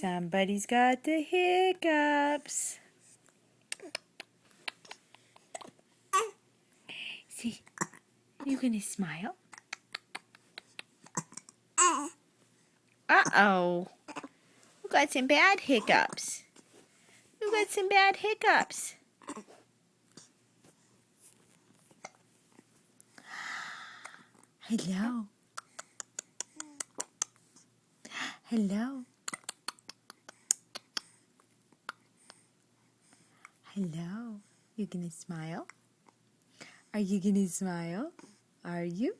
Somebody's got the hiccups. See, you gonna smile? Uh-oh. We got some bad hiccups. We got some bad hiccups. Hello. Hello. Hello. You gonna smile? Are you gonna smile? Are you?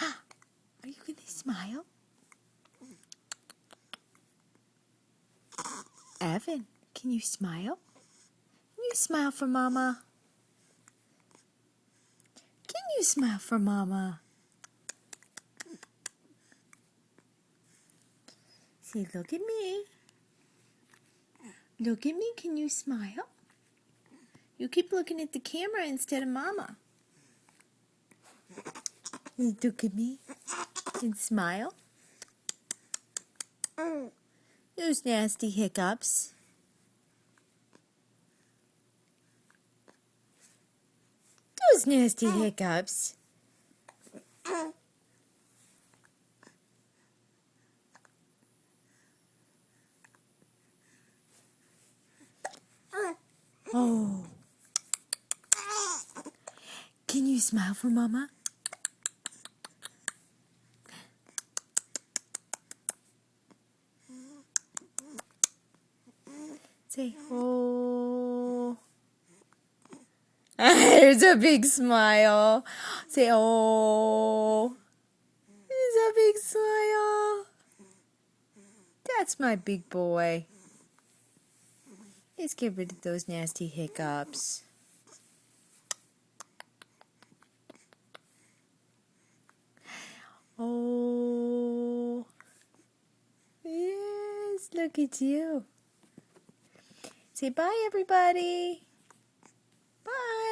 Are you gonna smile? Evan, can you smile? Can you smile for Mama? Can you smile for Mama? See, look at me. Look at me. Can you smile? You keep looking at the camera instead of Mama. Look at me and smile. Those nasty hiccups. Those nasty hiccups. Oh. Can you smile for Mama? Say, oh. There's a big smile. Say, oh. There's a big smile. That's my big boy. Let's get rid of those nasty hiccups. Oh. Yes, look at you. Say bye, everybody. Bye.